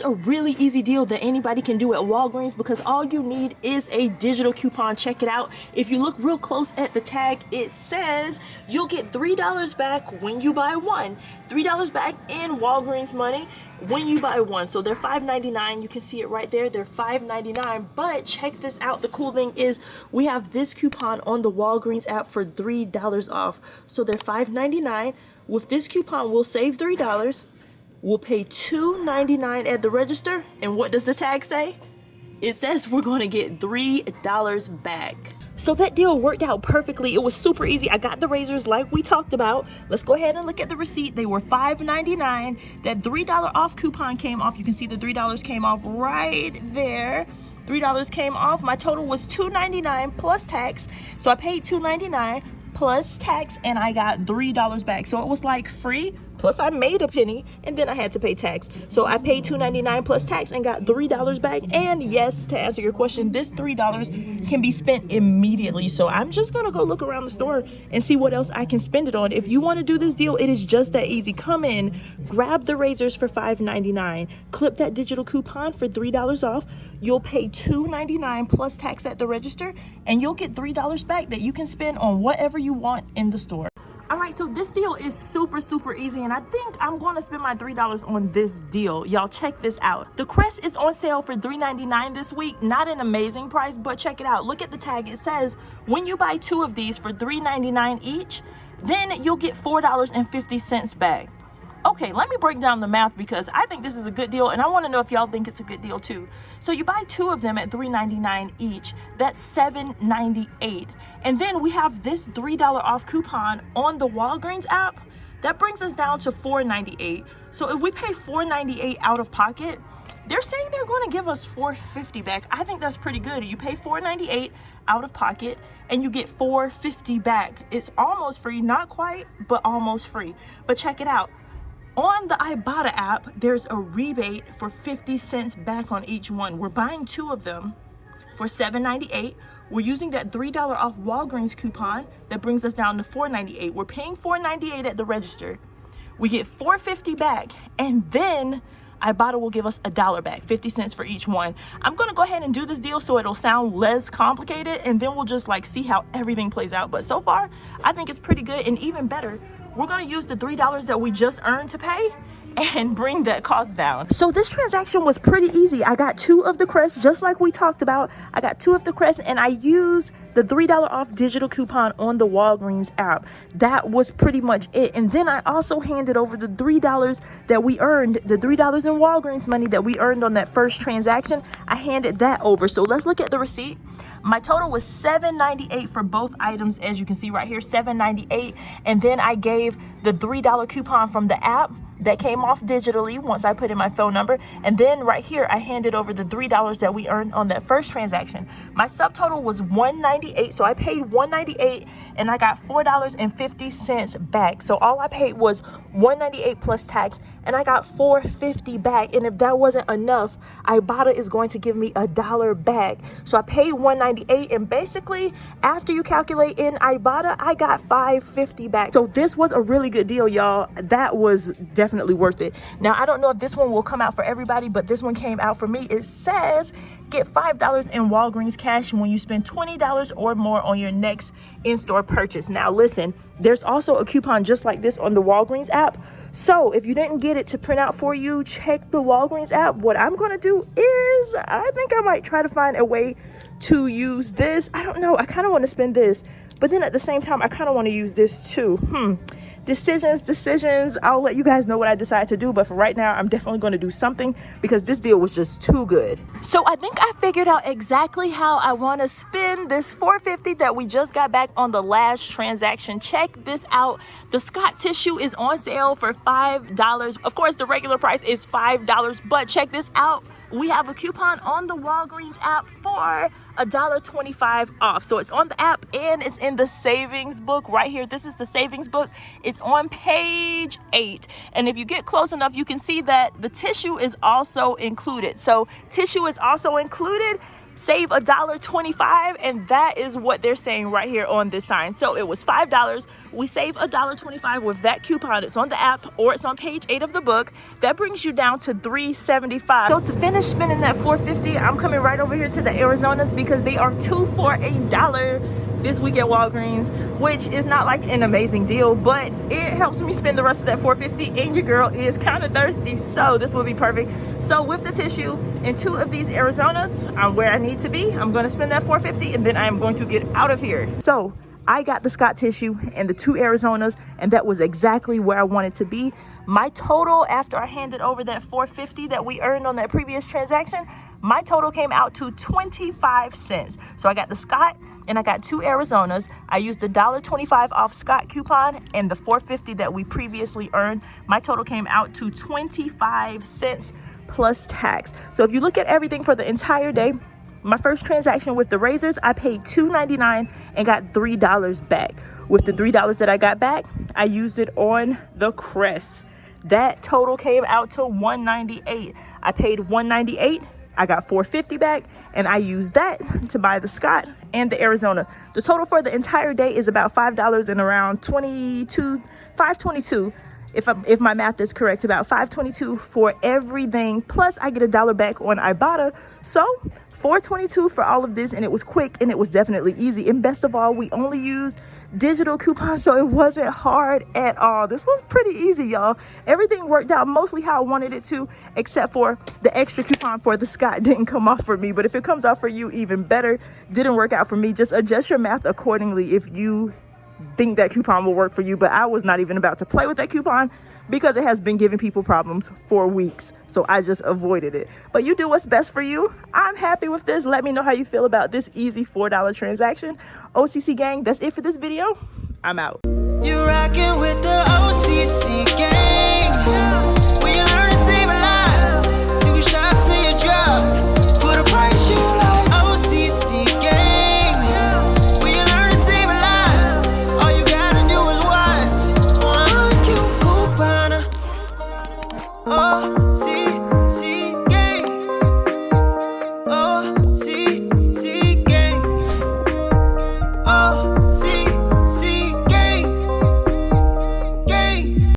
a really easy deal that anybody can do at Walgreens because all you need is a digital coupon. Check it out. If you look real close at the tag, it says you'll get $3 back when you buy one. $3 back in Walgreens money when you buy one. So they're $5.99. You can see it right there. They're $5.99. But check this out. The cool thing is we have this coupon on the Walgreens app for $3 off. So they're $5.99. With this coupon, we'll save $3. We'll pay $2.99 at the register. And what does the tag say? It says we're going to get $3 back. So that deal worked out perfectly. It was super easy. I got the razors like we talked about. Let's go ahead and look at the receipt. They were $5.99. That $3 off coupon came off. You can see the $3 came off right there. $3 came off. My total was $2.99 plus tax. So I paid $2.99 plus tax and I got $3 back. So it was like free. Plus I made a penny and then I had to pay tax. So I paid $2.99 plus tax and got $3 back. And yes, to answer your question, this $3 can be spent immediately. So I'm just gonna go look around the store and see what else I can spend it on. If you wanna do this deal, it is just that easy. Come in, grab the razors for $5.99, clip that digital coupon for $3 off. You'll pay $2.99 plus tax at the register and you'll get $3 back that you can spend on whatever you want in the store. All right, so this deal is super easy, and I think I'm going to spend my $3 on this deal. Y'all check this out. The Crest is on sale for $3.99 this week. Not an amazing price, but check it out. Look at the tag. It says when you buy 2 of these for $3.99 each, then you'll get $4.50 back. Okay, let me break down the math because I think this is a good deal and I want to know if y'all think it's a good deal too. So you buy 2 of them at $3.99 each, that's $7.98. And then we have this $3 off coupon on the Walgreens app. That brings us down to $4.98. So if we pay $4.98 out of pocket, they're saying they're going to give us $4.50 back. I think that's pretty good. You pay $4.98 out of pocket and you get $4.50 back. It's almost free, not quite, but almost free. But check it out. On the Ibotta app, there's a rebate for 50 cents back on each one. We're buying 2 of them for $7.98. We're using that $3 off Walgreens coupon. That brings us down to $4.98. We're paying $4.98 at the register. We get $4.50 back, and then Ibotta will give us $1 back, 50 cents for each one. I'm gonna go ahead and do this deal so it'll sound less complicated, and then we'll just like see how everything plays out. But so far, I think it's pretty good, and even better, we're gonna use the $3 that we just earned to pay and bring that cost down. So this transaction was pretty easy. I got 2 of the Crest, just like we talked about. I got 2 of the Crest and I used the $3 off digital coupon on the Walgreens app. That was pretty much it. And then I also handed over the $3 that we earned, the $3 in Walgreens money that we earned on that first transaction. I handed that over. So let's look at the receipt. My total was $7.98 for both items, as you can see right here, $7.98. And then I gave the $3 coupon from the app that came off digitally once I put in my phone number. And then right here, I handed over the $3 that we earned on that first transaction. My subtotal was $198, so I paid $198 and I got $4.50 back. So all I paid was $198 plus tax and I got $4.50 back. And if that wasn't enough, Ibotta is going to give me $1 back. So I paid $198 and basically after you calculate in Ibotta, I got $5.50 back. So this was a really good deal, y'all. That was definitely worth it. Now, I don't know if this one will come out for everybody, but this one came out for me. It says get $5 in Walgreens cash when you spend $20 or more on your next in-store purchase. Now, listen, there's also a coupon just like this on the Walgreens app. So if you didn't get it to print out for you, check the Walgreens app. What I'm going to do is I think I might try to find a way to use this. I don't know. I kind of want to spend this, but then at the same time, I kind of want to use this too. Decisions. I'll let you guys know what I decide to do. But for right now, I'm definitely going to do something because this deal was just too good. So I think I figured out exactly how I want to spend this $4.50 that we just got back on the last transaction. Check this out. The Scott tissue is on sale for $5. Of course, the regular price is $5, but check this out. We have a coupon on the Walgreens app for $1.25 off. So it's on the app and it's in the savings book right here. This is the savings book. It's on page 8. And if you get close enough, you can see that the tissue is also included. So tissue is also included. save $1.25, and that is what they're saying right here on this sign. So it was $5. We save $1.25 with that coupon. It's on the app or it's on page 8 of the book. That brings you down to $3.75. So to finish spending that $4.50, I'm coming right over here to the Arizonas because they are 2 for $1 this week at Walgreens, which is not like an amazing deal, but it helps me spend the rest of that $4.50, and your girl is kind of thirsty, so this will be perfect. So with the tissue and 2 of these Arizonas, I'm where I need to be. I'm going to spend that $4.50, and then I am going to get out of here. So I got the Scott tissue and the 2 Arizonas, and that was exactly where I wanted to be. My total after I handed over that $4.50 that we earned on that previous transaction, my total came out to 25 cents. So I got the Scott and I got 2 Arizonas. I used a $1.25 off Scott coupon and the $4.50 that we previously earned. My total came out to 25 cents plus tax. So if you look at everything for the entire day, my first transaction with the razors, I paid $2.99 and got $3 back. With the $3 that I got back, I used it on the Crest. That total came out to $1.98. I paid $1.98. I got $4.50 back, and I used that to buy the Scott and the Arizona. The total for the entire day is about $5 and around $5.22. If my math is correct, about $5.22 for everything. Plus, I get $1 back on Ibotta. So $4.22 for all of this, and it was quick and it was definitely easy. And best of all, we only used digital coupons, so it wasn't hard at all. This was pretty easy, y'all. Everything worked out mostly how I wanted it to, except for the extra coupon for the Scott didn't come off for me. But if it comes off for you, even better. Didn't work out for me. Just adjust your math accordingly if you think that coupon will work for you. But I was not even about to play with that coupon because it has been giving people problems for weeks, so I just avoided it. But you do what's best for you. I'm happy with this. Let me know how you feel about this easy $4 transaction. OCC gang, that's it for this video. I'm out. You rockin' with the OCC gang.